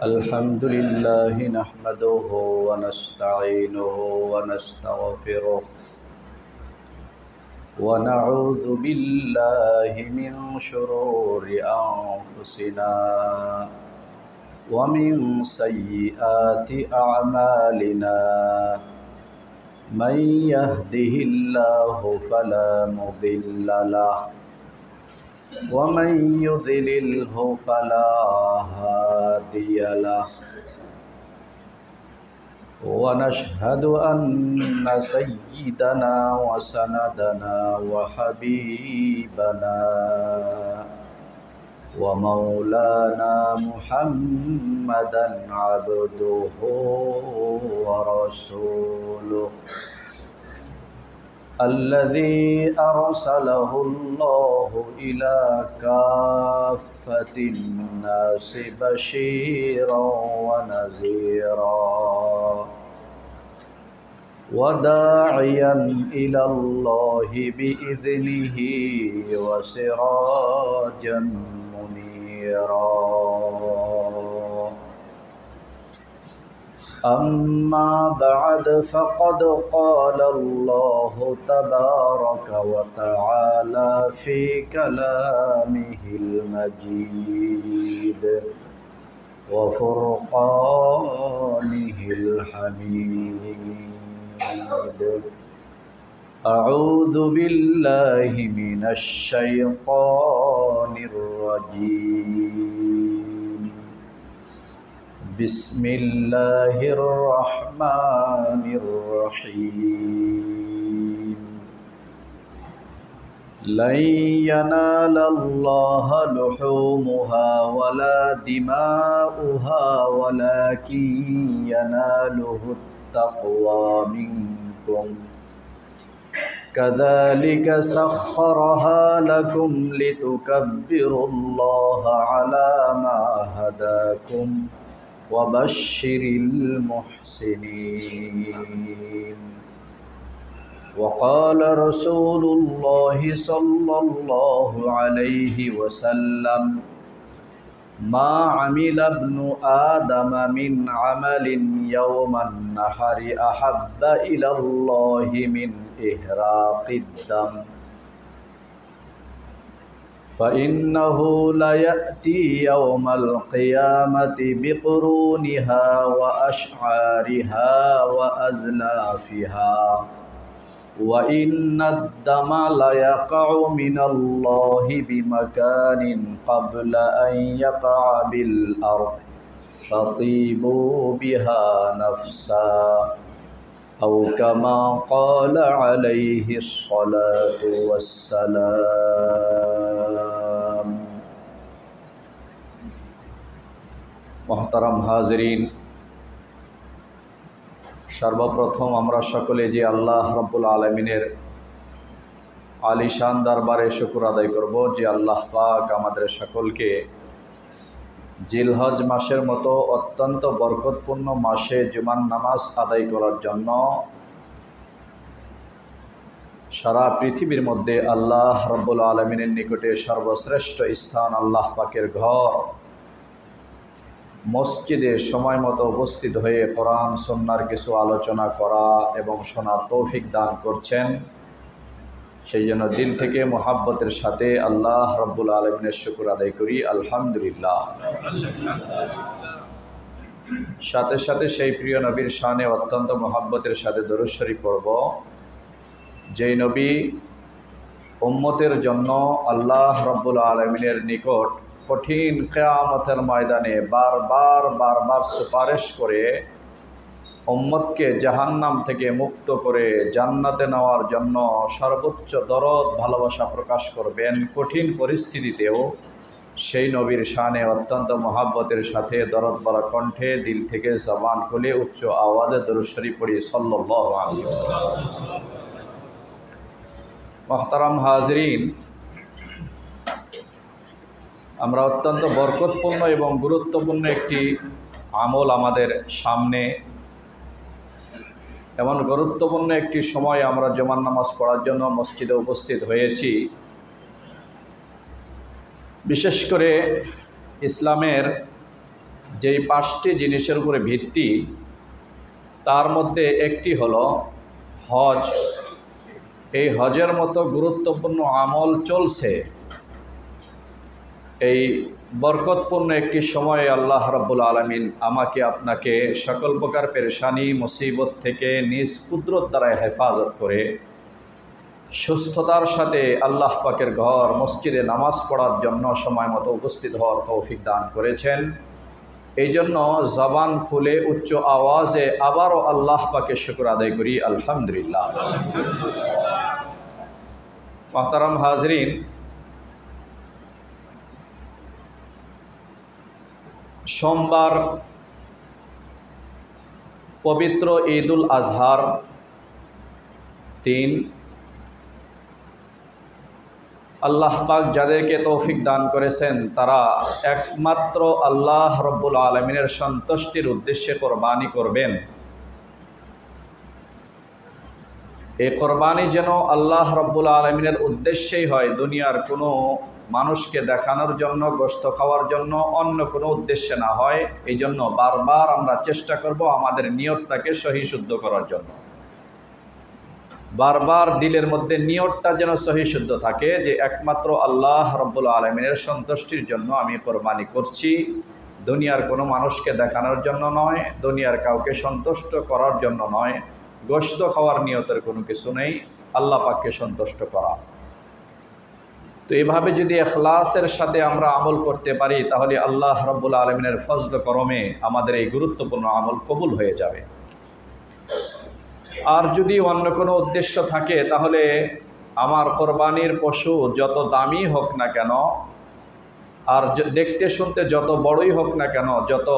الحمد لله نحمده ونستعينه ونستغفره ونعوذ بالله من شرور أنفسنا ومن سيئات أعمالنا من يهده الله فلا مضل له ومن يضلله فلا هادي له ونشهد أن سيدنا وسندنا وحبيبنا ومولانا محمدا عبده ورسوله الذي أرسله الله إلى كافة الناس بشيرا ونذيرا وداعيا إلى الله بإذنه وسراجا منيرا أما بعد فقد قال الله تبارك وتعالى في كلامه المجيد وفرقانه الحميد أعوذ بالله من الشيطان الرجيم بسم الله الرحمن الرحيم لن ينال الله لحومها ولا دماؤها ولكن يناله التقوى منكم كذلك سخرها لكم لتكبروا الله على ما هداكم وبشر المحسنين وقال رسول الله صلى الله عليه وسلم ما عمل ابن آدم من عمل يوم النحر أحب إلى الله من إهراق الدم فإنه ليأتي يوم القيامة بقرونها وأشعارها وأزلافها وإن الدم ليقع من الله بمكان قبل أن يقع بالأرض فطيبوا بها نفسا أو كما قال عليه الصلاة والسلام محترم হাজরিন সর্বপ্রথম আমরা সকলে যে আল্লাহ রাব্বুল আলামিনের আলিশান দরবারে শুকর আদায় করব যে আল্লাহ পাক আমাদের সকলকে জিলহজ মাসের মতো অত্যন্ত বরকতপূর্ণ মাসে জুমার নামাজ আদায় করার জন্য সারা পৃথিবীর মধ্যে আল্লাহ রাব্বুল আলামিনের নিকটে সর্বশ্রেষ্ঠ স্থান আল্লাহ পাকের ঘর মসজিদে সময় মতো উপস্থিত হয়ে কোরআন সুন্নাহর কিছু আলোচনা করা এবং শোনার তৌফিক দান করছেন সেই জন্য দিল থেকে মোহাব্বতের সাথে আল্লাহ রাব্বুল আলামিনের শুকর আদায় করি আলহামদুলিল্লাহ। সাথে সাথে সেই প্রিয় নবীর শানে অত্যন্ত মোহাব্বতের সাথে দরুদ শরীফ পড়ব যেই নবী উম্মতের জন্য আল্লাহ রাব্বুল আলামিনের নিকট কঠিন কিয়ামতের ময়দানে বারবার সুপারিশ করে উম্মতকে জাহান্নাম থেকে মুক্ত করে জান্নাতে নেওয়ার জন্য সর্বোচ্চ দরদ ভালোবাসা প্রকাশ করবেন কঠিন পরিস্থিতিতেও সেই নবীর শানে অত্যন্ত মহাব্বতের সাথে দরদ ভরা কণ্ঠে দিল থেকে জবান খুলে উচ্চ আওয়াজে দরুদ শরীফ পড়ি সাল্লাল্লাহু আলাইহি ওয়াসাল্লাম। মুহতারাম হাজরিন, আমরা অত্যন্ত বরকতপূর্ণ এবং গুরুত্বপূর্ণ একটি আমল আমাদের সামনে, এমন গুরুত্বপূর্ণ একটি সময় আমরা জুমার নামাজ পড়ার জন্য মসজিদে উপস্থিত হয়েছি। বিশেষ করে ইসলামের যেই 5টি জিনিসের উপরে ভিত্তি, তার মধ্যে একটি হলো হজ। এই হজের মতো গুরুত্বপূর্ণ আমল চলছে এই বরকতপূর্ণ একটি সময়ে আল্লাহ রাব্বুল আলামিন আমাকে আপনাকে সকল প্রকার পেরেশানি মুসিবত থেকে নিজ কুদরত দ্বারা হেফাজত করে সুস্থতার সাথে আল্লাহ পাকের ঘর মসজিদে নামাজ পড়ার জন্য সময় মতো উপস্থিত হওয়ার তৌফিক দান করেছেন। এই জন্য জবান খুলে উচ্চ আওয়াজে আবারও আল্লাহ পাকের শুকর আদায় করি, আলহামদুলিল্লাহ। মুহতারাম হাজরিন, সোমবার পবিত্র ঈদুল আজহার দিন। আল্লাহ পাক যাদেরকে তৌফিক দান করেছেন তারা একমাত্র আল্লাহ রব্বুল আলমিনের সন্তুষ্টির উদ্দেশ্যে কোরবানি করবেন। এই কোরবানি যেন আল্লাহ রব্বুল আলমিনের উদ্দেশ্যেই হয়, দুনিয়ার কোনো মানুষকে দেখানোর জন্য, গোশত খাওয়ার জন্য, অন্য কোনো উদ্দেশ্যে না হয়। এই জন্য বারবার আমরা চেষ্টা করব আমাদের নিয়তটাকে সহি শুদ্ধ করার জন্য। বারবার দিলের মধ্যে নিয়তটা যেন সহি শুদ্ধ থাকে যে একমাত্র আল্লাহ রব্বুল আলমিনের সন্তুষ্টির জন্য আমি কোরবানি করছি, দুনিয়ার কোনো মানুষকে দেখানোর জন্য নয়, দুনিয়ার কাউকে সন্তুষ্ট করার জন্য নয়। গোশত খাওয়ার নিয়তের কোনো কিছু নেই, আল্লাহ পাককে সন্তুষ্ট করা। তো এভাবে যদি ইখলাসের সাথে আমরা আমল করতে পারি তাহলে আল্লাহ রাব্বুল আলামিনের ফজল করমে আমাদের এই গুরুত্বপূর্ণ আমল কবুল হয়ে যাবে। আর যদি অন্য কোনো উদ্দেশ্য থাকে তাহলে আমার কোরবানির পশু যত দামি হোক না কেন, আর দেখতে শুনতে যত বড়ই হোক না কেন, যত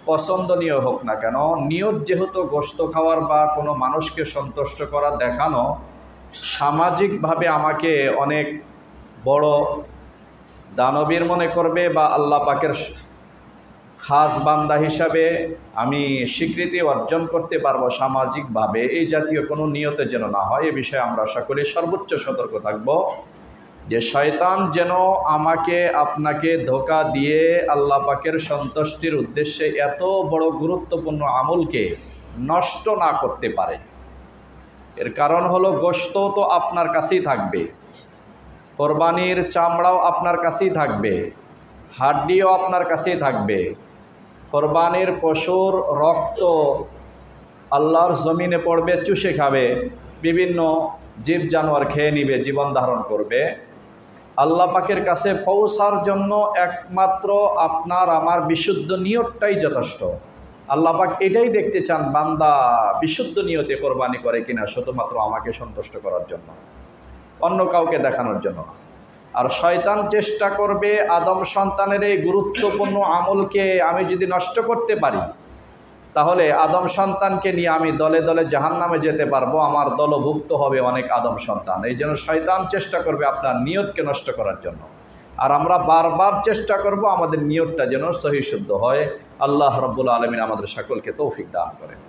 পছন্দনীয় হোক না কেন, নিয়ত যেহেতু গোশত খাওয়ার বা কোনো মানুষকে সন্তুষ্ট করা, দেখানো, সামাজিকভাবে আমাকে অনেক বড় দানবীর মনে করবে বা আল্লাহ পাকের খাস বান্দা হিসাবে আমি স্বীকৃতি অর্জন করতে পারবো সামাজিকভাবে, এই জাতীয় কোনো নিয়তে যেন না হয়। এ বিষয়ে আমরা সকলে সর্বোচ্চ সতর্ক থাকব যে শয়তান যেন আমাকে আপনাকে ধোঁকা দিয়ে আল্লাহ পাকের সন্তুষ্টির উদ্দেশ্যে এত বড় গুরুত্বপূর্ণ আমলকে নষ্ট না করতে পারে। এর কারণ হলো গোশত তো আপনার কাছেই থাকবে, কোরবানির চামড়াও আপনার কাছেই থাকবে, হাড্ডিও আপনার কাছেই থাকবে। কোরবানির পশুর রক্ত আল্লাহর জমিনে পড়বে, চুষে খাবে, বিভিন্ন জীব জানোয়ার খেয়ে নিবে, জীবন ধারণ করবে। আল্লাহ পাকের কাছে পৌঁছার জন্য একমাত্র আপনার আমার বিশুদ্ধ নিয়তটাই যথেষ্ট। আল্লাহ পাক এটাই দেখতে চান বান্দা বিশুদ্ধ নিয়তে কোরবানি করে কিনা, শুধুমাত্র আমাকে সন্তুষ্ট করার জন্য, অন্য কাউকে দেখানোর জন্য। আর শয়তান চেষ্টা করবে আদম সন্তানের এই গুরুত্বপূর্ণ আমলকে আমি যদি নষ্ট করতে পারি তাহলে আদম সন্তানকে নিয়ে আমি দলে দলে জাহান্নামে যেতে পারবো, আমার দলভুক্ত হবে অনেক আদম সন্তান। এই জন্য শয়তান চেষ্টা করবে আপনার নিয়তকে নষ্ট করার জন্য। আর আমরা বারবার চেষ্টা করব আমাদের নিয়তটা যেন সহি শুদ্ধ হয়। আল্লাহ রাব্বুল আলামিন আমাদের সকলকে তৌফিক দান করেন।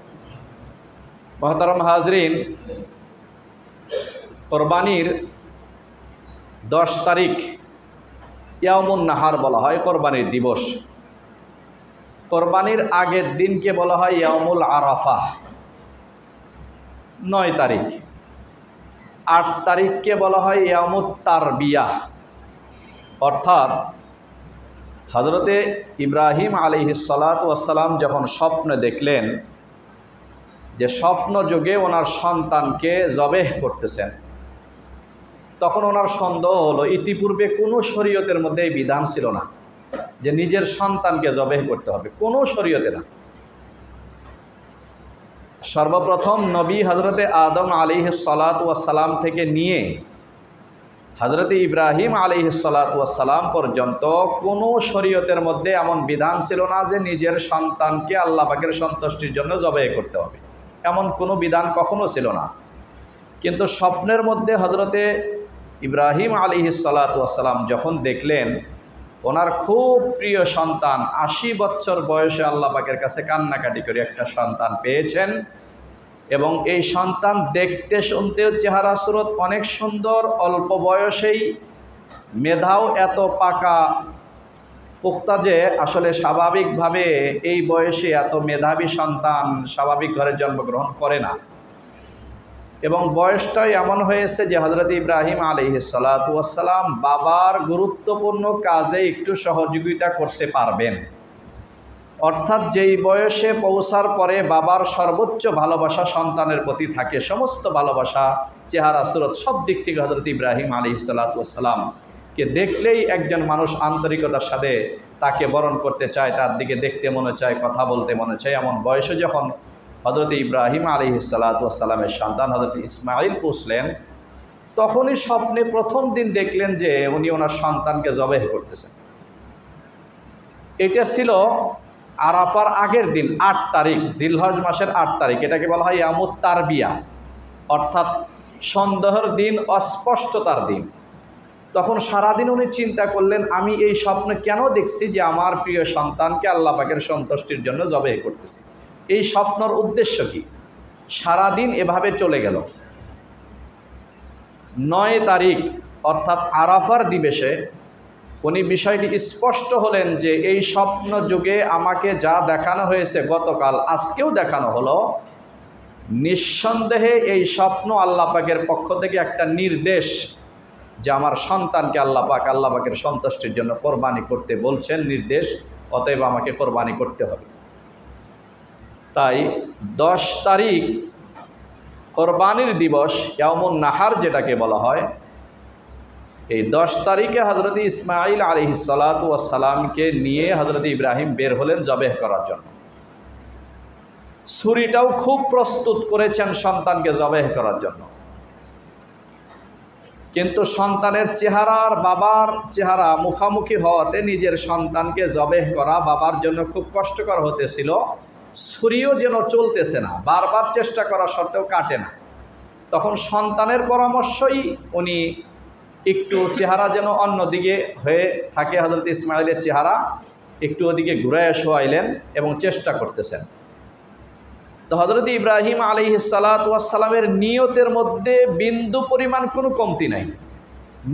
মুহতারাম হাজরিন, কোরবানির 10 তারিখ ইয়াউমুন নাহার বলা হয়, কোরবানির দিবস। কোরবানির আগের দিনকে বলা হয় ইয়াউমুল আরাফা। 9 তারিখ, 8 তারিখকে বলা হয় ইয়াউমুত তারবিয়াহ। অর্থাৎ হযরতে ইব্রাহিম আলাইহিস সালাতু ওয়াস সালাম যখন স্বপ্ন দেখলেন যে স্বপ্ন যোগে ওনার সন্তানকে জবেহ করতেছেন, তখন ওনার সন্দেহ হলো ইতিপূর্বে কোনো শরীয়তের মধ্যে এই বিধান ছিল না যে নিজের সন্তানকে জবেহ করতে হবে, কোনো শরীয়তে না। সর্বপ্রথম নবী হযরতে আদম আলাইহিস সালাতু ওয়াস সালাম থেকে নিয়ে হযরতে ইব্রাহিম আলাইহিস সালাতু ওয়াস সালাম পর্যন্ত কোনো শরীয়তের মধ্যে এমন বিধান ছিল না যে নিজের সন্তানকে আল্লাহ পাকের সন্তুষ্টির জন্য জবেহ করতে হবে, এমন কোনো বিধান কখনো ছিল না। কিন্তু স্বপ্নের মধ্যে হযরতে ইব্রাহিম আলাইহিস সালাতু ওয়াস সালাম যখন দেখলেন ওনার খুব প্রিয় সন্তান 80 বছর বয়সে আল্লাহ পাকের কাছে কান্নাকাটি করে একটা সন্তান পেয়েছেন, এবং এই সন্তান দেখতে শুনতেও চেহারা সুরত অনেক সুন্দর, অল্প বয়সেই মেধাও এত পাকা, পুখতা যে আসলে স্বাভাবিকভাবে এই বয়সে এত মেধাবী সন্তান স্বাভাবিক ঘরে জন্মগ্রহণ করে না, এবং বয়সটাই এমন হয়েছে যে হযরত ইব্রাহিম আলাইহিস সালাতু ওয়াস সালাম বাবার গুরুত্বপূর্ণ কাজে একটু সহযোগিতা করতে পারবেন। অর্থাৎ যেই বয়সে পৌঁছার পরে বাবার সর্বোচ্চ ভালোবাসা সন্তানের প্রতি থাকে, সমস্ত ভালোবাসা, চেহারা, সুরত সব দিক থেকে হযরত ইব্রাহিম আলাইহিস সালাতু ওয়াস সালামকে দেখলেই একজন মানুষ আন্তরিকতার সাথে তাকে বরণ করতে চায়, তার দিকে দেখতে মনে চায়, কথা বলতে মনে চায়। এমন বয়সে যখন হযরত ইব্রাহিম আলাইহিস সালাতু ওয়াস সালামের সন্তান হযরত ইসমাঈল পৌঁছলেন, তখনই স্বপ্নে প্রথম দিন দেখলেন যে উনি ওনার সন্তানকে জবেহ করতেছেন। এটা ছিল আরাফার আগের দিন, ৮ তারিখ, জিলহজ মাসের ৮ তারিখ। এটাকে বলা হয় ইয়ামুত তারবিয়া, অর্থাৎ সন্দেহের দিন, অস্পষ্টতার দিন। তখন সারাদিন উনি চিন্তা করলেন, আমি এই স্বপ্নে কেন দেখছি যে আমার প্রিয় সন্তানকে আল্লাহ পাকের সন্তুষ্টির জন্য জবেহ করতেছি, এই স্বপ্নের উদ্দেশ্য কি? সারাদিন এভাবে চলে গেল। ৯ তারিখ অর্থাৎ আরাফার দিবসে উনি বিষয়টি স্পষ্ট হলেন যে এই স্বপ্ন যুগে আমাকে যা দেখানো হয়েছে গতকাল, আজকেও দেখানো হলো, নিঃসন্দেহে এই স্বপ্ন আল্লাহ পাকের পক্ষ থেকে একটা নির্দেশ যে আমার সন্তানকে আল্লাহ পাকের সন্তুষ্টির জন্য কোরবানি করতে বলছেন, নির্দেশ, অতএব আমাকে কোরবানি করতে হবে। তাই ১০ তারিখ কোরবানির দিবস, ইয়াউমুন নাহার যেটাকে বলা হয়, এই ১০ তারিখে হযরত ইসমাঈল আলাইহিস সালাতু ওয়াস সালামকে নিয়ে হযরত ইব্রাহিম বের হলেন জবেহ করার জন্য। ছুরিটাও খুব প্রস্তুত করেছেন সন্তানকে জবেহ করার জন্য, কিন্তু সন্তানের চেহারা আর বাবার চেহারা মুখামুখি হওয়াতে নিজের সন্তানকে জবেহ করা বাবার জন্য খুব কষ্টকর হতেছিল। ছুরিও যেন চলতেছে না, বারবার চেষ্টা করা সত্ত্বেও কাটে না। তখন সন্তানের পরামর্শই উনি একটু চেহারা যেন অন্যদিকে হয়ে থাকে, হযরত ইসমাঈলের চেহারা একটু ওদিকে ঘুরায় শোয়াইলেন এবং চেষ্টা করতেছেন। তো হযরত ইব্রাহিম আলাইহিস সালাতু ওয়াস সালামের নিয়তের মধ্যে বিন্দু পরিমাণ কোনো কমতি নাই,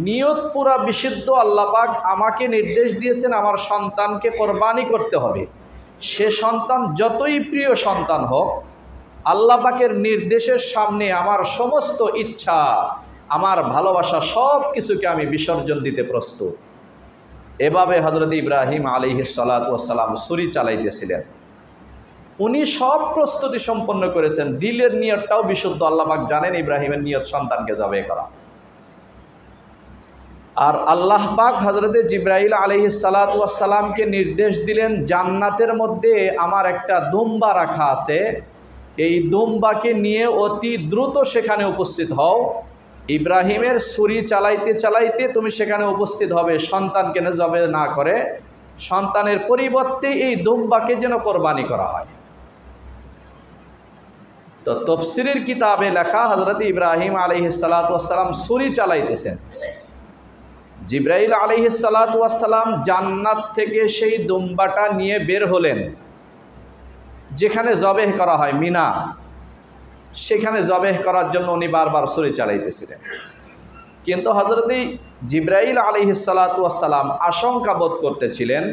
নিয়ত পুরা বিশুদ্ধ। আল্লাহ পাক আমাকে নির্দেশ দিয়েছেন আমার সন্তানকে কোরবানি করতে হবে, সে সন্তান যতই প্রিয় সন্তান হোক, আল্লাহ পাকের নির্দেশের সামনে আমার সমস্ত ইচ্ছা, আমার ভালোবাসা সব কিছুকে আমি বিসর্জন দিতে প্রস্তুত। এভাবে হযরত ইব্রাহিম আলাইহিস সালাতু ওয়াস সালাম ছুরি চালাইতেছিলেন। উনি সব প্রস্তুতি সম্পন্ন করেছেন, দিলের নিয়তটাও বিশুদ্ধ। আল্লাহ পাক জানেন ইব্রাহিমের নিয়ত সন্তানকে জবেহ করা। আর আল্লাহ পাক হযরতে জিবরাইল আলাইহিস সালাতু ওয়াস সালামকে নির্দেশ দিলেন, জান্নাতের মধ্যে আমার একটা দুম্বা রাখা আছে, এই দুম্বাকে নিয়ে অতি দ্রুত সেখানে উপস্থিত হও। ইব্রাহিমের ছুরি চালাইতে চালাইতে তুমি সেখানে উপস্থিত হবে, সন্তানকে জবেহ না করে সন্তানের পরিবর্তে এই দুম্বাকে যেন কোরবানি করা হয়। তো তফসিরের কিতাবে লেখা, হযরত ইব্রাহিম আলাইহিস সালাতু ওয়াস সালাম ছুরি চালাইতেছেন, জিবরাইল আলাইহিস সালাতু ওয়াস সালাম জান্নাত থেকে সেই দুম্বাটা নিয়ে বের হলেন, যেখানে জবেহ করা হয় মিনা, সেখানে জবেহ করার জন্য উনি বারবার ছুরি চালাইতেছিলেন। কিন্তু হযরত জিবরাইল আলাইহিস সালাতু ওয়াস সালাম আশঙ্কা বোধ করতেছিলেন,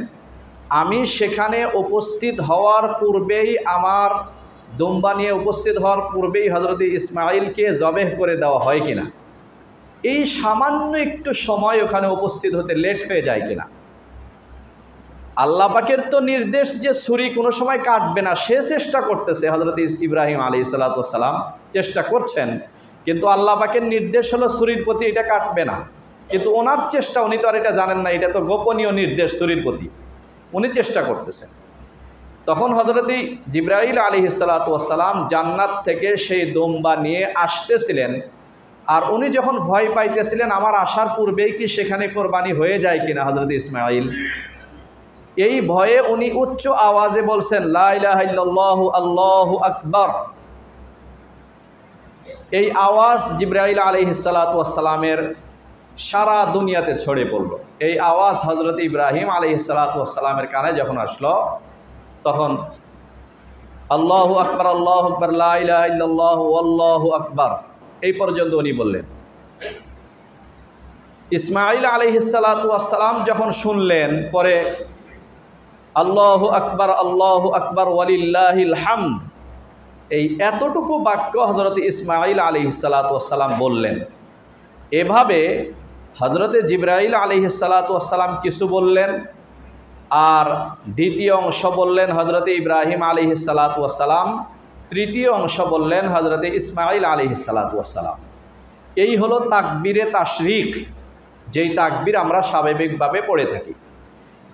আমি সেখানে উপস্থিত হওয়ার পূর্বেই, আমার দুম্বা নিয়ে উপস্থিত হওয়ার পূর্বেই হযরত ইসমাঈলকে জবেহ করে দেওয়া হয় কিনা, এই সামান্য একটু সময় ওখানে উপস্থিত হতে লেট হয়ে যায় কিনা। আল্লাহ পাকের তো নির্দেশ যে ছুরি কোনো সময় কাটবে না, সে চেষ্টা করতেছে, হযরত ইব্রাহিম আলাইহিস সালাতু ওয়াস সালাম চেষ্টা করছেন, কিন্তু আল্লাহ পাকের নির্দেশ হলো ছুরির প্রতি এটা কাটবে না। কিন্তু ওনার চেষ্টা, উনি তো আর এটা জানেন না, এটা তো গোপনীয় নির্দেশ ছুরির প্রতি, উনি চেষ্টা করতেছেন। তখন হযরত জিবরাইল আলাইহিস সালাতু ওয়াস সালাম জান্নাত থেকে সেই দুম্বা নিয়ে আসতেছিলেন, আর উনি যখন ভয় পাইতেছিলেন আমার আসার পূর্বেই কি সেখানে কোরবানি হয়ে যায় কিনা হযরত ইসমাঈল, এই ভয়ে উনি উচ্চ আওয়াজে বলছেন, লা ইলাহা ইল্লাল্লাহু আল্লাহু আকবার। এই আওয়াজ জিবরাইল আলাইহিস সালাতু ওয়াস সালামের সারা দুনিয়াতে ছড়িয়ে পড়ল। এই আওয়াজ হযরত ইব্রাহিম আলাইহিস সালাতু ওয়াস সালামের কানে যখন আসলো, তখন আল্লাহু আকবার, আল্লাহু আকবার, লা ইলাহা ইল্লাল্লাহু আল্লাহু আকবার, এই পর্যন্ত উনি বললেন। ইসমাঈল আলাইহিস সালাতু ওয়াস সালাম যখন শুনলেন, পরে আল্লাহু আকবার ওয়ালিল্লাহিল হামদ, এই এতটুকু বাক্য হযরত ইসমাঈল আলাইহিস সালাতু ওয়াস সালাম বললেন। এভাবে হযরতে জিবরাইল আলাইহিস সালাতু ওয়াস সালাম কিছু বললেন, আর দ্বিতীয় অংশ বললেন হযরতে ইব্রাহিম আলাইহিস সালাতু ওয়াস সালাম, তৃতীয় অংশ বললেন হযরতে ইসমাঈল আলাইহিস সালাতু ওয়াস সালাম। এই হলো তাকবীরে তাশরিক, যেই তাকবীর আমরা স্বাভাবিকভাবে পড়ে থাকি।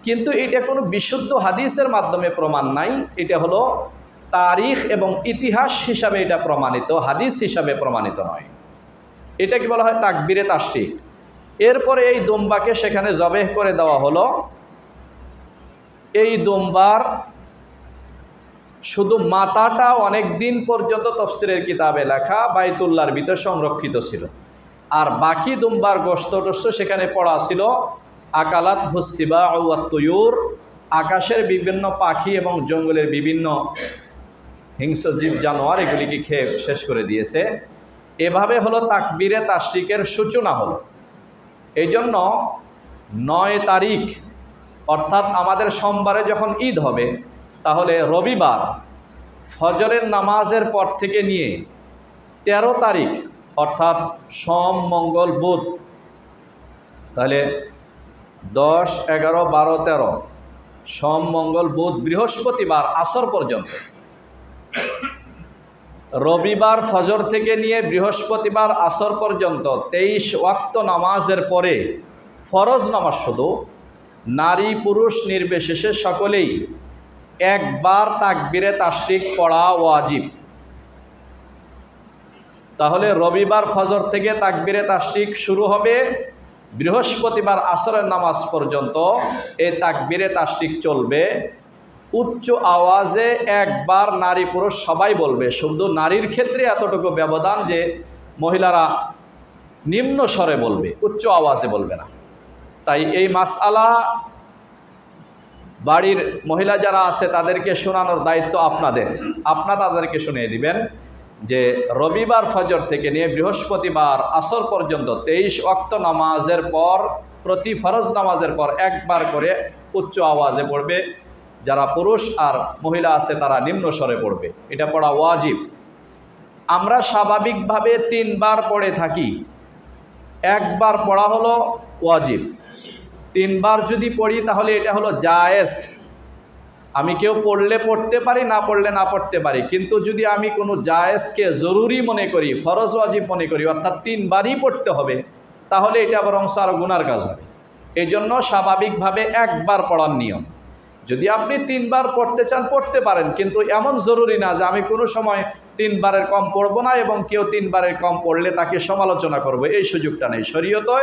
কিন্তু এটা কোনো বিশুদ্ধ হাদিসের মাধ্যমে প্রমাণ নাই, এটা হলো তারিখ এবং ইতিহাস হিসাবে এটা প্রমাণিত, হাদিস হিসাবে প্রমাণিত নয়। এটাকে বলা হয় তাকবীরে তাশরিক। এরপরে এই দুম্বাকে সেখানে জবেহ করে দেওয়া হলো। এই দুম্বার শুধু মাথাটা অনেক দিন পর্যন্ত তফসিরের কিতাবে লেখা বাইতুল্লাহর ভিতর সংরক্ষিত ছিল, আর বাকি দুম্বার গোশত টোস্ত সেখানে পড়া ছিল। আকালাত হুসিবা ওয়াত তুয়ুর, আকাশের বিভিন্ন পাখি এবং জঙ্গলের বিভিন্ন হিংস্র জীব জানোয়ার এগুলিকে খেয়ে শেষ করে দিয়েছে। এভাবে হলো তাকবীরে তাশরিকের সূচনা হলো। এই জন্য 9 তারিখ অর্থাৎ আমাদের সোমবারে যখন ঈদ হবে, তাহলে রবিবার ফজরের নামাজের পর থেকে নিয়ে 13 তারিখ অর্থাৎ সোম মঙ্গল বুধ, তাহলে 10, 11, 12, 13 সোম মঙ্গল বুধ বৃহস্পতিবার আসর পর্যন্ত, রবিবার ফজর থেকে নিয়ে বৃহস্পতিবার আসর পর্যন্ত 23 ওয়াক্ত নামাজের পরে ফরজ নামাজ শুধু নারী পুরুষ নির্বিশেষে সকলেই একবার তাকবীরে তাশরিক পড়া ওয়াজিব। তাহলে রবিবার ফজর থেকে তাকবীরে তাশরিক শুরু হবে, বৃহস্পতিবার আসরের নামাজ পর্যন্ত এই তাকবীরে তাশরিক চলবে। উচ্চ আওয়াজে একবার নারী পুরুষ সবাই বলবে, শুধু নারীর ক্ষেত্রে এতটুকু ব্যবধান যে মহিলারা নিম্ন স্বরে বলবে, উচ্চ আওয়াজে বলবে না। তাই এই মাসআলা বাড়ির মহিলা যারা আছে তাদেরকে শোনানোর দায়িত্ব আপনাদের, আপনারা তাদেরকে শুনিয়ে দিবেন যে রবিবার ফজর থেকে নিয়ে বৃহস্পতিবার আসর পর্যন্ত 23 ওয়াক্ত নামাজের পর প্রতি ফরজ নামাজের পর একবার করে উচ্চ আওয়াজে পড়বে। যারা পুরুষ আর মহিলা আছে তারা নিম্ন স্বরে পড়বে, এটা পড়া ওয়াজিব। আমরা স্বাভাবিকভাবে 3 বার পড়ে থাকি, একবার পড়া হলো ওয়াজিব। 3 বার যদি পড়ি তাহলে এটা হলো জায়েজ। আমি কেউ পড়লে পড়তে পারি, না পড়লে না পড়তে পারি, কিন্তু যদি আমি কোনো জায়েজকে জরুরি মনে করি, ফরজ ওয়াজিব মনে করি, অর্থাৎ 3 বারই পড়তে হবে, তাহলে এটা বরং আরও গুনার কাজ হবে। এই জন্য স্বাভাবিকভাবে একবার পড়ার নিয়ম। যদি আপনি 3 বার পড়তে চান পড়তে পারেন, কিন্তু এমন জরুরি না যে আমি কোনো সময় 3 বারের কম পড়ব না এবং কেউ 3 বারের কম পড়লে তাকে সমালোচনা করব, এই সুযোগটা নেই। শরীয়তে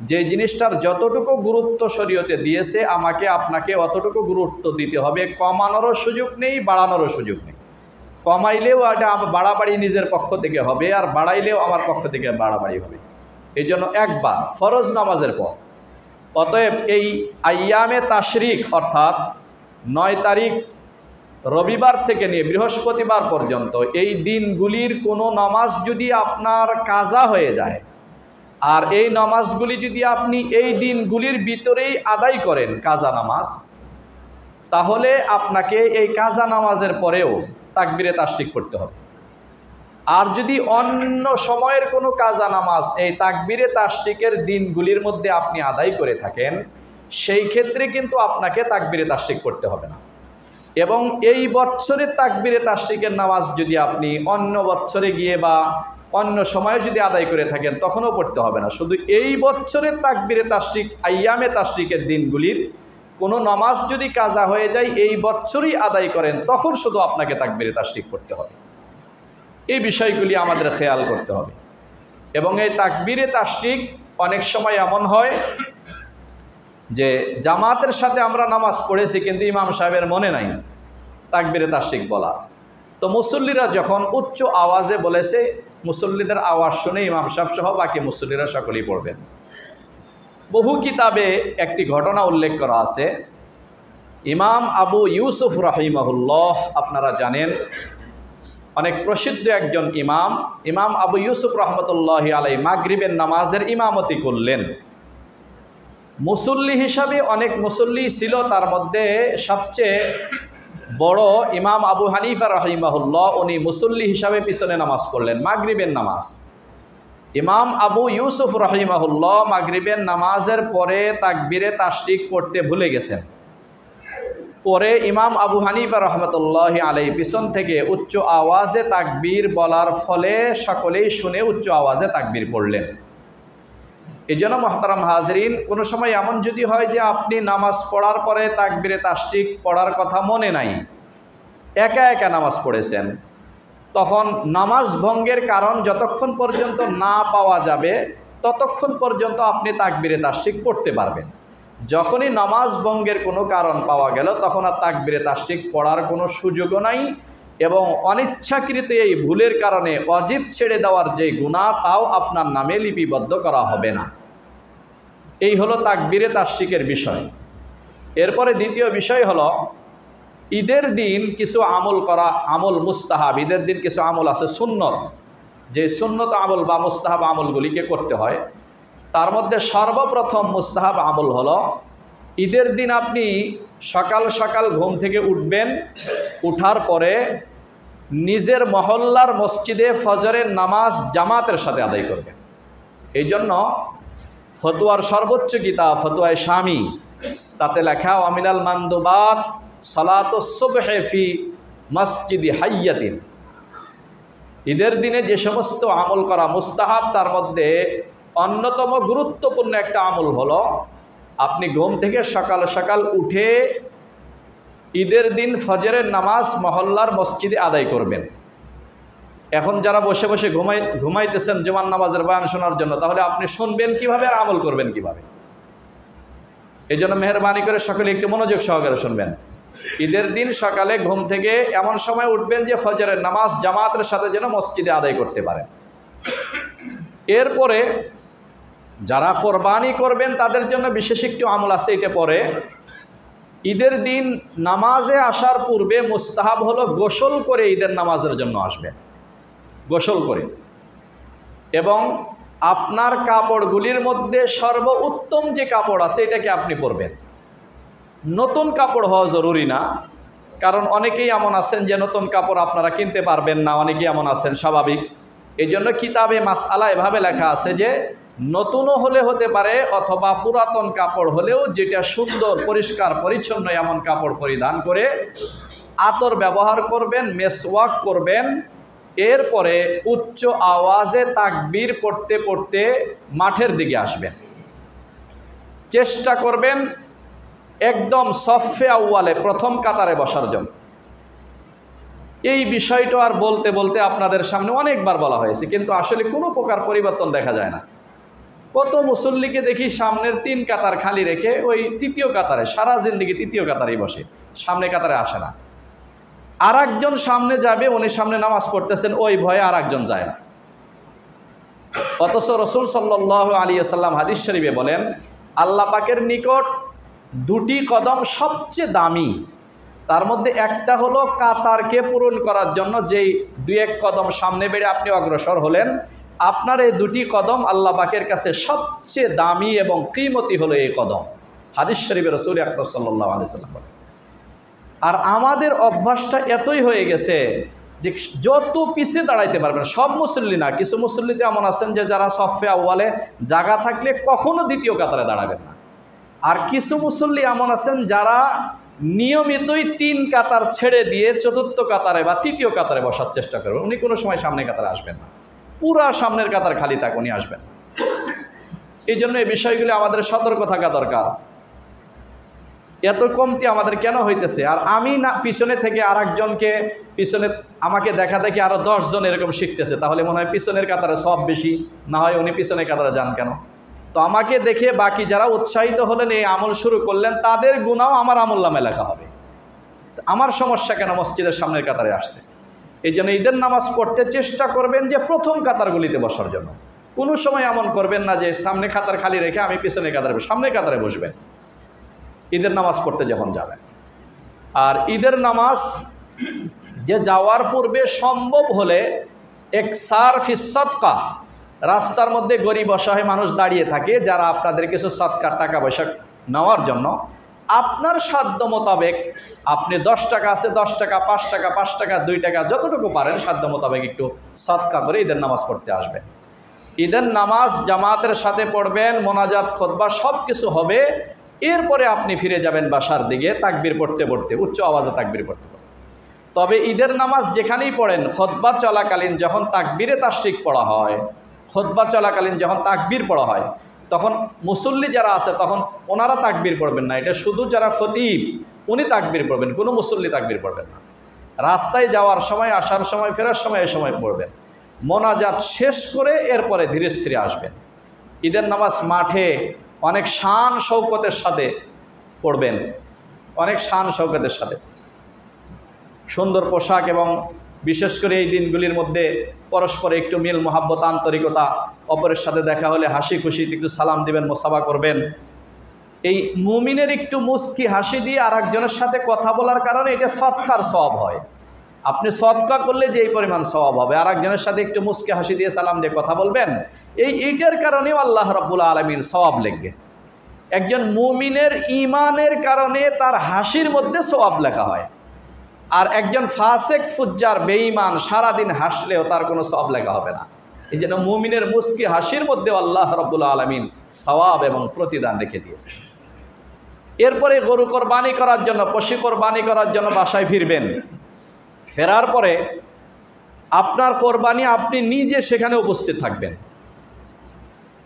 যে জিনিসটার যতটুকু গুরুত্ব শরীয়তে দিয়েছে আমাকে আপনাকে অতটুকু গুরুত্ব দিতে হবে। কমানোরও সুযোগ নেই, বাড়ানোরও সুযোগ নেই। কমাইলেও এটা বাড়াবাড়ি নিজের পক্ষ থেকে হবে, আর বাড়াইলেও আমার পক্ষ থেকে বাড়াবাড়ি হবে। এই জন্য একবার ফরজ নামাজের পর। অতএব এই আইয়ামে তাশরিক অর্থাৎ 9 তারিখ রবিবার থেকে নিয়ে বৃহস্পতিবার পর্যন্ত এই দিনগুলির কোনো নামাজ যদি আপনার কাজা হয়ে যায়, আর এই নামাজগুলি যদি আপনি এই দিনগুলির ভিতরেই আদায় করেন কাজা নামাজ, তাহলে আপনাকে এই কাজা নামাজের পরেও তাকবীরে তাশরিক করতে হবে। আর যদি অন্য সময়ের কোনো কাজা নামাজ এই তাকবীরে তাশরিকের দিনগুলির মধ্যে আপনি আদায় করে থাকেন, সেই ক্ষেত্রে কিন্তু আপনাকে তাকবীরে তাশরিক করতে হবে না। এবং এই বছরের তাকবীরে তাশরিকের নামাজ যদি আপনি অন্য বছরে গিয়ে বা অন্য সময়ে যদি আদায় করে থাকেন তখনও পড়তে হবে না। শুধু এই বছরের তাকবীরে তাশরিক আইয়ামে তাশরিকের দিনগুলির কোনো নামাজ যদি কাজা হয়ে যায়, এই বছরই আদায় করেন, তখন শুধু আপনাকে তাকবীরে তাশরিক করতে হবে। এই বিষয়গুলি আমাদের খেয়াল করতে হবে। এবং এই তাকবীরে তাশরিক অনেক সময় এমন হয় যে জামাতের সাথে আমরা নামাজ পড়েছি কিন্তু ইমাম সাহেবের মনে নাই তাকবীরে তাশরিক বলা, তো মুসল্লিরা যখন উচ্চ আওয়াজে বলেছে, মুসল্লিদের আওয়াজ শুনে ইমাম সাহেব সহ বাকি মুসল্লিরা সকলেই পড়বেন। বহু কিতাবে একটি ঘটনা উল্লেখ করা আছে। ইমাম আবু ইউসুফ রাহিমাহুল্লাহ, আপনারা জানেন অনেক প্রসিদ্ধ একজন ইমাম। ইমাম আবু ইউসুফ রহমতুল্লাহি আলাইহি মাগরিবের নামাজের ইমামতি করলেন। মুসল্লি হিসাবে অনেক মুসল্লি ছিল, তার মধ্যে সবচেয়ে বড় ইমাম আবু হানিফা রাহিমাহুল্লাহ, উনি মুসল্লি হিসাবে পিছনে নামাজ পড়লেন মাগরিবের নামাজ। ইমাম আবু ইউসুফ রাহিমাহুল্লাহ মাগরিবের নামাজের পরে তাকবীরে তাশরিক পড়তে ভুলে গেছেন। পরে ইমাম আবু হানিফা রহমতুল্লাহ আলাইহি পিছন থেকে উচ্চ আওয়াজে তাকবীর বলার ফলে সকলেই শুনে উচ্চ আওয়াজে তাকবীর পড়লেন। এই জন্য মুহতারাম হাজরিন, কোনো সময় এমন যদি হয় যে আপনি নামাজ পড়ার পরে তাকবীরে তাশরিক পড়ার কথা মনে নাই, একা একা নামাজ পড়েছেন, তখন নামাজ ভঙ্গের কারণ যতক্ষণ পর্যন্ত না পাওয়া যাবে ততক্ষণ পর্যন্ত আপনি তাকবীরে তাশরিক পড়তে পারবেন। যখনই নামাজ ভঙ্গের কোনো কারণ পাওয়া গেল তখন আর তাকবীরে তাশরিক পড়ার কোনো সুযোগও নাই, এবং অনিচ্ছাকৃত এই ভুলের কারণে ওয়াজিব ছেড়ে দেওয়ার যে গুনাহ তাও আপনার নামে লিপিবদ্ধ করা হবে না। এই হলো তাকবীরে তাশরিকের বিষয়। এরপরে দ্বিতীয় বিষয় হলো ঈদের দিন কিছু আমল করা, আমল মুস্তাহাব। ঈদের দিন কিছু আমল আছে সুন্নত, যে সুন্নত আমল বা মুস্তাহাব আমলগুলিকে করতে হয়। তার মধ্যে সর্বপ্রথম মুস্তাহাব আমল হলো ঈদের দিন আপনি সকাল সকাল ঘুম থেকে উঠবেন, উঠার পরে নিজের মহল্লার মসজিদে ফজরের নামাজ জামাতের সাথে আদায় করবেন। এই জন্য ফতোয়ার সর্বোচ্চ কিতাব ফতোয়ায়ে শামী, তাতে লেখা ওয়ামিনাল মানদুবাত সালাতুস সুবহি ফি মসজিদি হাইয়াতিন। ঈদের দিনে যে সমস্ত আমল করা মুস্তাহাব তার মধ্যে অন্যতম গুরুত্বপূর্ণ একটা আমল হলো আপনি ঘুম থেকে সকাল সকাল উঠে ঈদের দিন ফজরের নামাজ মহল্লার মসজিদে আদায় করবেন। এখন যারা বসে বসে ঘুমাইতেছেন জুমার নামাজের বয়ান শোনার জন্য, তাহলে আপনি শুনবেন কিভাবে আর আমল করবেন কিভাবে? এই জন্য মেহরবানি করে সকলে একটু মনোযোগ সহকারে শুনবেন। ঈদের দিন সকালে ঘুম থেকে এমন সময় উঠবেন যে ফজরের নামাজ জামাতের সাথে যেন মসজিদে আদায় করতে পারেন। এরপরে যারা কোরবানি করবেন তাদের জন্য বিশেষ একটু আমল আছে, এটা পরে। ঈদের দিন নামাজে আসার পূর্বে মুস্তাহাব হলো গোসল করে ঈদের নামাজের জন্য আসবেন, গোসল করে, এবং আপনার কাপড়গুলির মধ্যে সর্বোত্তম যে কাপড় আছে এটাকে আপনি পরবেন। নতুন কাপড় হওয়া জরুরি না, কারণ অনেকেই এমন আছেন যে নতুন কাপড় আপনারা কিনতে পারবেন না, অনেকেই এমন আছেন, স্বাভাবিক। এই জন্য কিতাবে মাসআলা এভাবে লেখা আছে যে নতুনও হলে হতে পারে অথবা পুরাতন কাপড় হলেও যেটা সুন্দর পরিষ্কার পরিচ্ছন্ন এমন কাপড় পরিধান করে আতর ব্যবহার করবেন, মেসওয়াক করবেন। এরপরে উচ্চ আওয়াজে তাকবীর পড়তে পড়তে মাঠের দিকে আসবেন। চেষ্টা করবেন একদম সফে আউয়ালে প্রথম কাতারে বসার জন্য। এই বিষয়টা আর বলতে বলতে আপনাদের সামনে অনেকবার বলা হয়েছে, কিন্তু আসলে কোনো প্রকার পরিবর্তন দেখা যায় না। কত মুসল্লিকে দেখি সামনের 3 কাতার খালি রেখে ওই তৃতীয় কাতারে সারা জিন্দেগি তৃতীয় কাতারেই বসে, সামনে কাতারে আসে না। আর একজন সামনে যাবে, উনি সামনে নামাজ পড়তেছেন, ওই ভয়ে আর একজন যায় না। অথচ রসুল সাল্লাল্লাহু আলাইহি ওয়াসাল্লাম হাদিস শরীফে বলেন আল্লাহ পাকের নিকট 2টি কদম সবচেয়ে দামি, তার মধ্যে একটা হলো কাতারকে পূরণ করার জন্য যেই 2-1 কদম সামনে বেড়ে আপনি অগ্রসর হলেন, আপনার এই 2টি কদম আল্লাহ পাকের কাছে সবচেয়ে দামি এবং কিমতি হলো এই কদম। হাদিস শরীফে রাসূল আকরাম সাল্লাল্লাহু আলাইহি ওয়াসাল্লাম বলেন। আর আমাদের অভ্যাসটা এতই হয়ে গেছে যে যত পিছিয়ে দাঁড়াইতে পারবেন, সব মুসল্লি না, কিছু মুসল্লিতে এমন আছেন যে যারা সফে আউয়ালে জায়গা থাকলে কখনো দ্বিতীয় কাতারে দাঁড়াবেন না। আর কিছু মুসল্লি এমন আছেন যারা নিয়মিতই 3 কাতার ছেড়ে দিয়ে চতুর্থ কাতারে বা তৃতীয় কাতারে বসার চেষ্টা করবেন। উনি কোনো সময় সামনের কাতারে আসবেন না, পুরা সামনের কাতার খালি থাক, উনি আসবেন। এই জন্য এই বিষয়গুলি আমাদের সতর্ক থাকা দরকার। এত কমতি আমাদের কেন হইতেছে? আর আমি না পিছনে থেকে আর একজনকে পিছনে আমাকে দেখা দেখি আরও 10 জন এরকম শিখতেছে, তাহলে মনে হয় পিছনের কাতারে সব বেশি, না হয় উনি পিছনের কাতারে যান কেন? তো আমাকে দেখে বাকি যারা উৎসাহিত হলেন এই আমল শুরু করলেন, তাদের গুনাহও আমার আমল নামে লেখা হবে। আমার সমস্যা কেন মসজিদের সামনের কাতারে আসতে? এই জন্য ঈদের নামাজ পড়তে চেষ্টা করবেন যে প্রথম কাতারগুলিতে বসার জন্য। কোনো সময় এমন করবেন না যে সামনে কাতার খালি রেখে আমি পিছনের কাতারে, সামনের কাতারে বসবেন ঈদের নামাজ পড়তে যখন যাবেন। আর ঈদের নামাজ যে যাওয়ার পূর্বে সম্ভব হলে একসার ফি সাদকা, রাস্তার মধ্যে গরিব অসহায় মানুষ দাঁড়িয়ে থাকে যারা আপনাদের কিছু সৎকার টাকা পয়সা নেওয়ার জন্য, আপনার সাধ্য মোতাবেক আপনি 10 টাকা আছে 10 টাকা, 5 টাকা 5 টাকা, 2 টাকা, যতটুকু পারেন সাধ্য মোতাবেক একটু সৎকা করে ঈদের নামাজ পড়তে আসবেন। ঈদের নামাজ জামাতের সাথে পড়বেন, মোনাজাত খুতবা সব কিছু হবে। এরপরে আপনি ফিরে যাবেন বাসার দিকে তাকবীর পড়তে পড়তে, উচ্চ আওয়াজে তাকবীর পড়তে পড়তে। তবে ঈদের নামাজ যেখানেই পড়েন, খুতবা চলাকালীন যখন তাকবীরে তাশরিক পড়া হয়, খুতবা চলাকালীন যখন তাকবীর পড়া হয়, তখন মুসল্লি যারা আছে তখন ওনারা তাকবীর পড়বেন না। এটা শুধু যারা খতিব উনি তাকবীর পড়বেন, কোনো মুসল্লি তাকবীর পড়বেন না। রাস্তায় যাওয়ার সময়, আসার সময়, ফেরার সময় এ সময় পড়বেন। মোনাজাত শেষ করে এরপরে ধীরে স্থিরে আসবেন। ঈদের নামাজ মাঠে অনেক শান শৌকতের সাথে পড়বেন, অনেক শান শৌকতের সাথে, সুন্দর পোশাক এবং বিশেষ করে এই দিনগুলির মধ্যে পরস্পরে একটু মিল মোহাব্বত আন্তরিকতা, অপরের সাথে দেখা হলে হাসি খুশি একটু সালাম দিবেন, মোসাফা করবেন। এই মুমিনের একটু মুস্কি হাসি দিয়ে আর একজনের সাথে কথা বলার কারণে এটা সৎকার সওয়াব হয়। আপনি সদকা করলে যেই পরিমাণ সওয়াব হবে, আর একজনের সাথে একটু মুস্কি হাসি দিয়ে সালাম দিয়ে কথা বলবেন, এইটার কারণেও আল্লাহ রাব্বুল আলামিন সওয়াব লিখবে। একজন মুমিনের ঈমানের কারণে তার হাসির মধ্যে সওয়াব লেখা হয়। আর একজন ফাসেক ফুজ্জার বেঈমান সারাদিন হাসলেও তার কোনো সওয়াব লেখা হবে না। এই জন্য মুমিনের মুস্কি হাসির মধ্যে আল্লাহ রাব্বুল আলামিন সওয়াব এবং প্রতিদান রেখে দিয়েছে। এরপরে গরু কোরবানি করার জন্য, পশু কোরবানি করার জন্য বাসায় ফিরবেন। ফেরার পরে আপনার কোরবানি আপনি নিজে সেখানে উপস্থিত থাকবেন।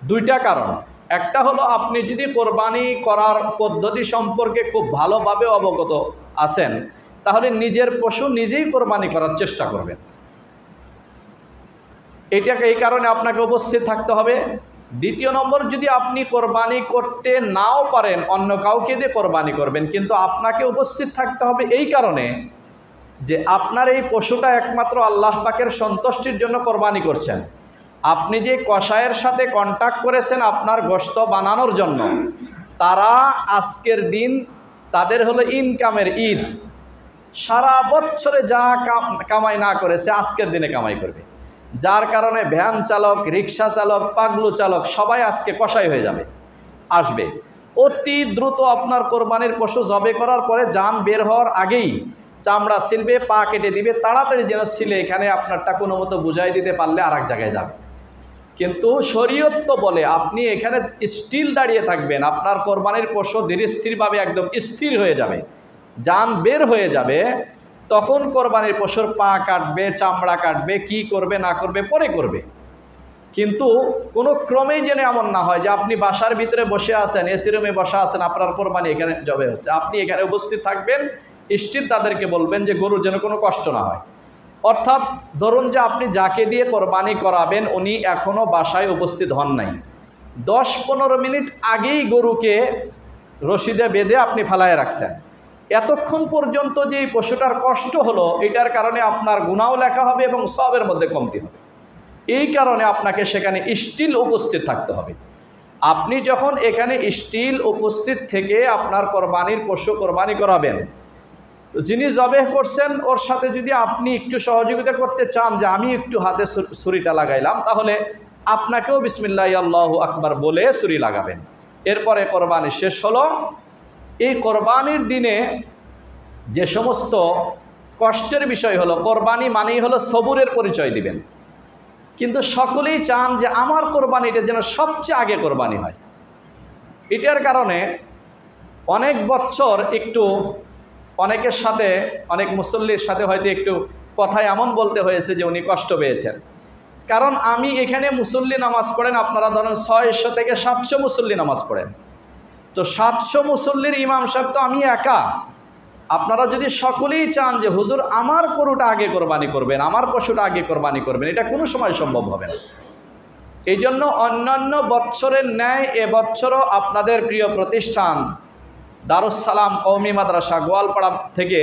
2টা কারণ। একটা হলো আপনি যদি কোরবানি করার পদ্ধতি সম্পর্কে খুব ভালোভাবে অবগত আছেন, তাহলে নিজের পশু নিজেই কোরবানি করার চেষ্টা করবেন। এটাকে এই কারণে আপনাকে উপস্থিত থাকতে হবে। 2 নম্বর, যদি আপনি কোরবানি করতে নাও পারেন, অন্য কাউকে দিয়ে কোরবানি করবেন, কিন্তু আপনাকে উপস্থিত থাকতে হবে এই কারণে যে আপনার এই পশুটা একমাত্র আল্লাহ পাকের সন্তুষ্টির জন্য কোরবানি করছেন। আপনি যে কসাইয়ের সাথে কন্ট্যাক্ট করেছেন আপনার গোশত বানানোর জন্য, তারা আজকের দিন তাদের হলো ইনকামের ঈদ। সারা বছরে যা কামাই না করেছে আজকের দিনে কামাই করবে, যার কারণে ভ্যান চালক, রিক্সা চালক, পাগলু চালক সবাই আজকে কসাই হয়ে যাবে, আসবে। অতি দ্রুত আপনার কোরবানির পশু জবে করার পরে জান বের হওয়ার আগেই চামড়া ছিলবে, পা কেটে দিবে, তাড়াতাড়ি যেন ছিলে এখানে আপনারটা কোনো মতো বুঝাই দিতে পারলে আর এক জায়গায় যাবে। কিন্তু শরীয়ত তো বলে আপনি এখানে স্টিল দাঁড়িয়ে থাকবেন, আপনার কোরবানির পশু ধীরে স্থিরভাবে একদম স্থির হয়ে যাবে, জান বের হয়ে যাবে, তখন কোরবানির পশুর পা কাটবে, চামড়া কাটবে, কি করবে না করবে পরে করবে। কিন্তু কোনো ক্রমেই যেন এমন না হয় যে আপনি বাসার ভিতরে বসে আছেন, এসি রুমে বসা আছেন, আপনার কোরবানি এখানে জবে হচ্ছে, আপনি এখানে উপস্থিত থাকবেন, স্টিল তাদেরকে বলবেন যে গরুর যেন কোনো কষ্ট না হয়। অর্থাৎ ধরুন যে আপনি যাকে দিয়ে কোরবানি করাবেন উনি এখনও বাসায় উপস্থিত হন নাই, 10-15 মিনিট আগেই গরুকে রশিদে বেঁধে আপনি ফেলায় রাখছেন। এতক্ষণ পর্যন্ত যে এই পশুটার কষ্ট হলো, এটার কারণে আপনার গুনাহও লেখা হবে এবং সওয়াবের মধ্যে কমতি হবে। এই কারণে আপনাকে সেখানে স্টিল উপস্থিত থাকতে হবে। আপনি যখন এখানে স্টিল উপস্থিত থেকে আপনার কোরবানির পশু কোরবানি করাবেন, তো যিনি জবেহ করছেন ওর সাথে যদি আপনি একটু সহযোগিতা করতে চান যে আমি একটু হাতে ছুরিটা লাগাইলাম, তাহলে আপনাকেও বিসমিল্লাহি আল্লাহু আকবার বলে ছুরি লাগাবেন। এরপরে কোরবানি শেষ হলো। এই কোরবানির দিনে যে সমস্ত কষ্টের বিষয় হলো, কোরবানি মানেই হলো সবুরের পরিচয় দিবেন, কিন্তু সকলেই চান যে আমার কোরবানিটা যেন সবচেয়ে আগে কোরবানি হয়। এটার কারণে অনেক বছর একটু অনেকের সাথে, অনেক মুসল্লির সাথে হয়তো একটু কথায় এমন বলতে হয়েছে যে উনি কষ্ট পেয়েছেন। কারণ আমি এখানে মুসল্লি নামাজ পড়েন, আপনারা ধরেন 600 থেকে 700 মুসল্লি নামাজ পড়েন, তো 700 মুসল্লির ইমাম সাহেব তো আমি একা। আপনারা যদি সকলেই চান যে হুজুর আমার গরুটা আগে কোরবানি করবেন, আমার পশুটা আগে কোরবানি করবেন, এটা কোনো সময় সম্ভব হবে না। এই জন্য অন্যান্য বছরের ন্যায় এবছরও আপনাদের প্রিয় প্রতিষ্ঠান দারুস সালাম কওমি মাদ্রাসা গোয়ালপাড়া থেকে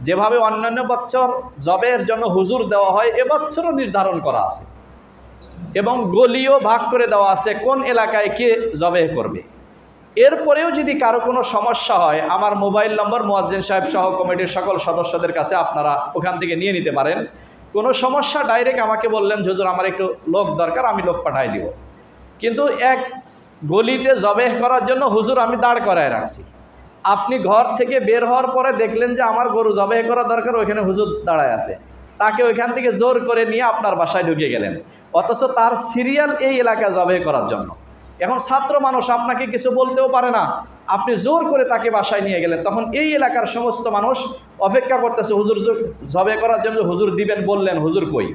যেভাবে অন্যান্য বছর জবের জন্য হুজুর দেওয়া হয়, এবছরও নির্ধারণ করা আছে এবং গলিও ভাগ করে দেওয়া আছে কোন এলাকায় কে জবে করবে। এরপরেও যদি কারো কোনো সমস্যা হয়, আমার মোবাইল নম্বর মুয়াজ্জিন সাহেব সহ কমিটির সকল সদস্যদের কাছে আপনারা ওখান থেকে নিয়ে নিতে পারেন। কোনো সমস্যা ডাইরেক্ট আমাকে বললেন, হুজুর আমার একটু লোক দরকার, আমি লোক পাঠাই দিব। কিন্তু এক গলিতে জবেহ করার জন্য হুজুর আমি দাঁড় করায় রাখছি, আপনি ঘর থেকে বের হওয়ার পরে দেখলেন যে আমার গরু জবেহ করা দরকার, ওইখানে হুজুর দাঁড়ায় আছে, তাকে ওইখান থেকে জোর করে নিয়ে আপনার বাসায় ঢুকে গেলেন, অথচ তার সিরিয়াল এই এলাকায় জবেহ করার জন্য। এখন ছাত্র মানুষ আপনাকে কিছু বলতেও পারে না, আপনি জোর করে তাকে বাসায় নিয়ে গেলেন, তখন এই এলাকার সমস্ত মানুষ অপেক্ষা করতেছে হুজুর জবে করার জন্য, হুজুর দিবেন বললেন, হুজুর কই।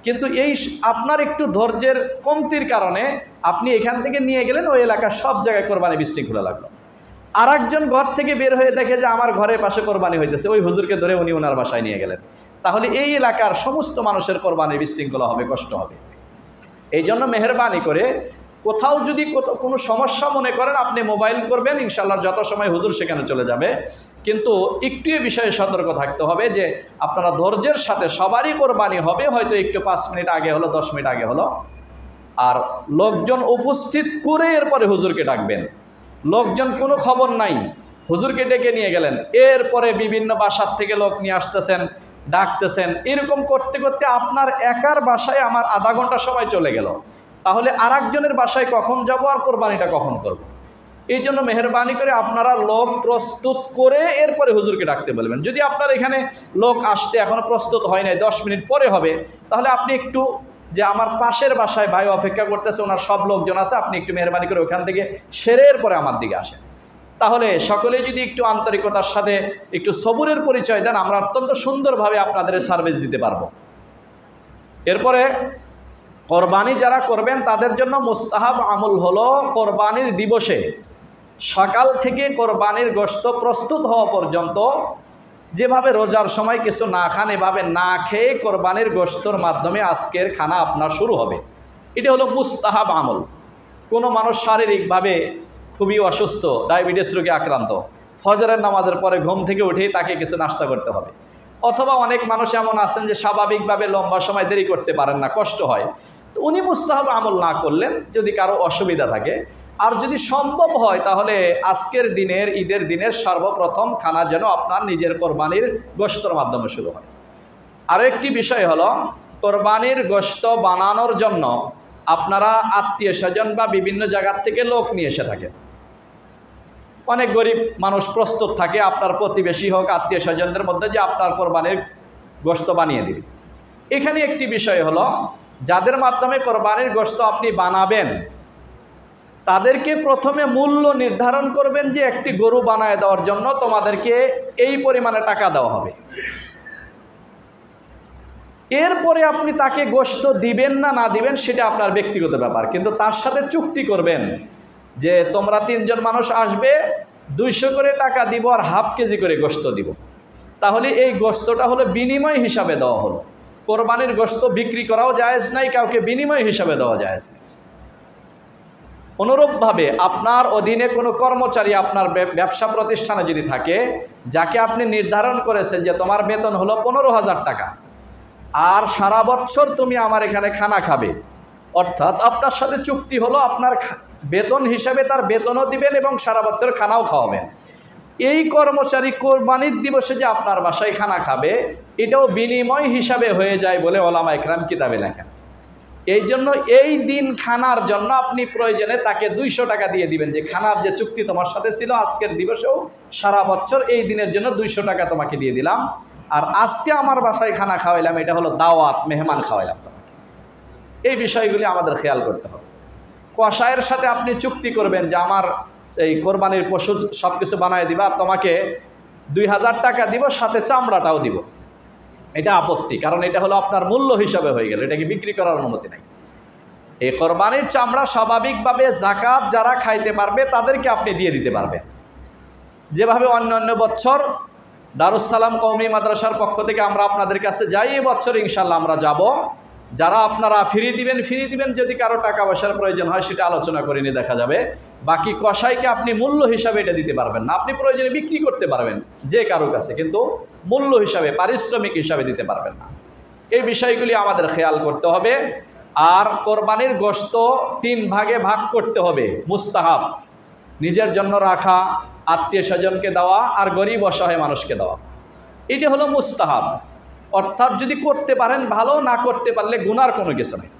কিন্তু এই আপনার একটু ধৈর্যের কমতির কারণে আপনি এখান থেকে নিয়ে গেলেন, ওই এলাকার সব জায়গায় কোরবানি বিশৃঙ্খলা লাগলো। আর একজন ঘর থেকে বের হয়ে দেখে যে আমার ঘরের পাশে কোরবানি হইতেছে, ওই হুজুরকে ধরে উনি ওনার বাসায় নিয়ে গেলেন, তাহলে এই এলাকার সমস্ত মানুষের কোরবানি বিশৃঙ্খলা হবে, কষ্ট হবে। এই জন্য মেহেরবানি করে কোথাও যদি কোনো সমস্যা মনে করেন, আপনি মোবাইল করবেন, ইনশাআল্লাহ যত সময় হুজুর সেখানে চলে যাবে। কিন্তু একটু এ বিষয়ে সতর্ক থাকতে হবে যে আপনারা ধৈর্যের সাথে, সবারই কোরবানি হবে, হয়তো একটু 5 মিনিট আগে হলো, 10 মিনিট আগে হলো, আর লোকজন উপস্থিত করে এরপরে হুজুরকে ডাকবেন। লোকজন কোনো খবর নাই, হুজুরকে ডেকে নিয়ে গেলেন, এরপরে বিভিন্ন বাসার থেকে লোক নিয়ে আসতেছেন, ডাকতেছেন, এরকম করতে করতে আপনার একার বাসায় আমার আধা ঘন্টা সময় চলে গেল, তাহলে আর একজনের বাসায় কখন যাব আর কোরবানিটা কখন করব। এই জন্য মেহেরবানি করে আপনারা লোক প্রস্তুত করে এরপরে হুজুরকে ডাকতে বলবেন। যদি আপনার এখানে লোক আসতে এখনও প্রস্তুত হয় নাই, 10 মিনিট পরে হবে, তাহলে আপনি একটু, যে আমার পাশের বাসায় ভাই অপেক্ষা করতেছে, ওনার সব লোকজন আছে, আপনি একটু মেহেরবানি করে ওখান থেকে সেরের পরে আমার দিকে আসেন। তাহলে সকলে যদি একটু আন্তরিকতার সাথে একটু সবুরের পরিচয় দেন, আমরা অত্যন্ত সুন্দরভাবে আপনাদের সার্ভিস দিতে পারবো। এরপরে কোরবানি যারা করবেন তাদের জন্য মুস্তাহাব আমল হলো, কোরবানির দিবসে সকাল থেকে কোরবানির গোশত প্রস্তুত হওয়া পর্যন্ত যেভাবে রোজার সময় কিছু না খান, এভাবে না খেয়ে কোরবানির গোশতর মাধ্যমে আজকের খানা আপনার শুরু হবে। এটা হলো মুস্তাহাব আমল। কোনো মানুষ শারীরিকভাবে খুবই অসুস্থ, ডায়াবেটিস রোগে আক্রান্ত, ফজরের নামাজের পরে ঘুম থেকে উঠেই তাকে কিছু নাস্তা করতে হবে। অথবা অনেক মানুষ এমন আছেন যে স্বাভাবিকভাবে লম্বা সময় দেরি করতে পারেন না, কষ্ট হয়, তো উনি মুস্তাহাব আমল না করলেন যদি কারো অসুবিধা থাকে। আর যদি সম্ভব হয় তাহলে আজকের দিনের, ঈদের দিনের সর্বপ্রথম খানা যেন আপনার নিজের কোরবানির গোশতের মাধ্যমে শুরু হয়। আরও একটি বিষয় হলো, কোরবানির গোশত বানানোর জন্য আপনারা আত্মীয় স্বজন বা বিভিন্ন জায়গার থেকে লোক নিয়ে এসে থাকেন। অনেক গরিব মানুষ প্রস্তুত থাকে, আপনার প্রতিবেশী হোক, আত্মীয় স্বজনদের মধ্যে, যে আপনার কোরবানির গোশত বানিয়ে দিবে। এখানে একটি বিষয় হলো, যাদের মাধ্যমে কোরবানির গোশত আপনি বানাবেন তাদেরকে প্রথমে মূল্য নির্ধারণ করবেন যে একটি গরু বানায় দেওয়ার জন্য তোমাদেরকে এই পরিমাণে টাকা দেওয়া হবে। এরপরে আপনি তাকে গোশত দিবেন না না দিবেন সেটা আপনার ব্যক্তিগত ব্যাপার, কিন্তু তার সাথে চুক্তি করবেন যে তোমরা 3 জন মানুষ আসবে, 200 করে টাকা দিব আর হাফ কেজি করে গোশত দিব। তাহলে এই গোশতটা হলো বিনিময় হিসাবে দেওয়া হলো। কোরবানির গোশত বিক্রি করাও জায়েজ নাই, কাউকে বিনিময় হিসাবে দেওয়া জায়েজ নাই। অনুরূপভাবে আপনার অধীনে কোনো কর্মচারী আপনার ব্যবসা প্রতিষ্ঠানে যদি থাকে, যাকে আপনি নির্ধারণ করেছেন যে তোমার বেতন হলো 15,000 টাকা আর সারা বছর তুমি আমার এখানে খানা খাবে, অর্থাৎ আপনার সাথে চুক্তি হলো আপনার বেতন হিসাবে তার বেতনও দিবেন এবং সারা বছর খানাও খাওয়াবেন। এই কর্মচারী কোরবানির দিবসে যে আপনার বাসায় খানা খাবে, এটাও বিনিময় হিসাবে হয়ে যায় বলে ওলামা ইকরাম কিতাবে লেখেন। এই জন্য এই দিন খানার জন্য আপনি প্রয়োজনে তাকে 200 টাকা দিয়ে দিবেন, যে খানার যে চুক্তি তোমার সাথে ছিল আজকের দিবসেও সারা বছর এই দিনের জন্য 200 টাকা তোমাকে দিয়ে দিলাম, আর আজকে আমার বাসায় খানা খাওয়াইলাম, এটা হলো দাওয়াত, মেহমান খাওয়াইলাম তোমাকে। এই বিষয়গুলি আমাদের খেয়াল করতে হবে। কসাইয়ের সাথে আপনি চুক্তি করবেন যে আমার এই কোরবানির পশু সব কিছু বানিয়ে দিবা, তোমাকে 2000 টাকা দিব, সাথে চামড়াটাও দিব। এটা আপত্তি, কারণ এটা হলো আপনার মূল্য হিসাবে হয়ে গেল, এটাকে বিক্রি করার অনুমতি নাই। এই কোরবানির চামড়া স্বাভাবিকভাবে জাকাত যারা খাইতে পারবে তাদেরকে আপনি দিয়ে দিতে পারবেন। যেভাবে অন্যান্য বছর দারুস সালাম কওমি মাদ্রাসার পক্ষ থেকে আমরা আপনাদের কাছে যাই, এবছর ইনশাল্লাহ আমরা যাব। যারা আপনারা ফ্রি দিবেন, যদি কারো টাকা পয়সার প্রয়োজন হয় সেটা আলোচনা করে নিয়ে দেখা যাবে। বাকি কসাইকে আপনি মূল্য হিসাবে এটা দিতে পারবেন না, আপনি প্রয়োজনে বিক্রি করতে পারবেন যে কারো কাছে, কিন্তু মূল্য হিসাবে, পারিশ্রমিক হিসাবে দিতে পারবেন না। এই বিষয়গুলি আমাদের খেয়াল করতে হবে। আর কোরবানির গোশত 3 ভাগে ভাগ করতে হবে। মুস্তাহাব, নিজের জন্য রাখা, আত্মীয় স্বজনকে দেওয়া আর গরিব অসহায় মানুষকে দেওয়া, এটি হলো মুস্তাহাব। অর্থাৎ যদি করতে পারেন ভালো, না করতে পারলে গুনার কোনো কিছু নেই।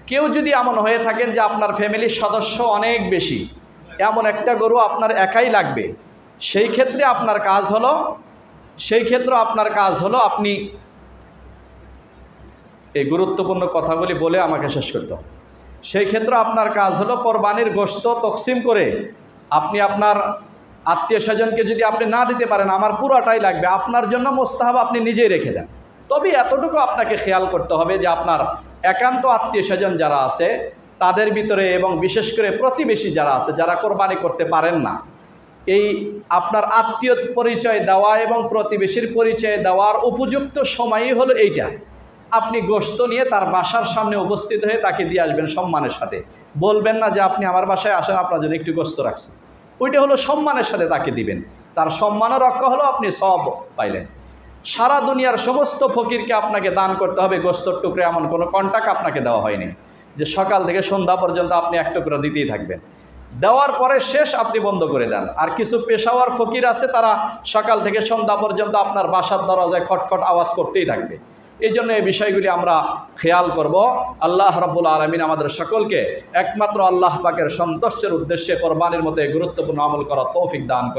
কেউ যদি এমন হয়ে থাকেন যে আপনার ফ্যামিলির সদস্য অনেক বেশি, এমন একটা গরু আপনার একাই লাগবে, সেই ক্ষেত্রে আপনার কাজ হলো আপনি এই গুরুত্বপূর্ণ কথাগুলি বলে আমাকে শেষ করতে হবে। সেই ক্ষেত্রে আপনার কাজ হলো কোরবানির গোশত তকসিম করে আপনি আপনার আত্মীয় স্বজনকে যদি আপনি না দিতে পারেন, আমার পুরাটাই লাগবে, আপনার জন্য মোস্তাহাব আপনি নিজেই রেখে দেন। তবে এতটুকু আপনাকে খেয়াল করতে হবে যে আপনার একান্ত আত্মীয় স্বজন যারা আছে তাদের ভিতরে, এবং বিশেষ করে প্রতিবেশী যারা আছে, যারা কোরবানি করতে পারেন না, এই আপনার আত্মীয় পরিচয় দেওয়া এবং প্রতিবেশীর পরিচয় দেওয়ার উপযুক্ত সময়ই হলো এইটা। আপনি গোশত নিয়ে তার বাসার সামনে উপস্থিত হয়ে তাকে দিয়ে আসবেন সম্মানের সাথে। বলবেন না যে আপনি আমার বাসায় আসেন, আপনার জন্য একটু গোশত রাখছেন। ওইটা হলো সম্মানের সাথে তাকে দিবেন, তার সম্মানের রক্ষা হলো আপনি সওয়াব পাইলেন। সারা দুনিয়ার সমস্ত ফকিরকে আপনাকে দান করতে হবে গোশতর টুকরে, এমন কোনো কন্ট্রাক্ট আপনাকে দেওয়া হয়নি যে সকাল থেকে সন্ধ্যা পর্যন্ত আপনি এক টুকরা দিতেই থাকবেন। দেওয়ার পরে শেষ আপনি বন্ধ করে দেন। আর কিছু পেশাওয়ার ফকির আছে, তারা সকাল থেকে সন্ধ্যা পর্যন্ত আপনার বাসার দরজায় খটখট আওয়াজ করতেই থাকবে। এই জন্য এই বিষয়গুলি আমরা খেয়াল করব। আল্লাহ রাব্বুল আলামিন আমাদের সকলকে একমাত্র আল্লাহ পাকের সন্তুষ্টের উদ্দেশ্যে কোরবানির মতো গুরুত্বপূর্ণ আমল করার তৌফিক দান করে।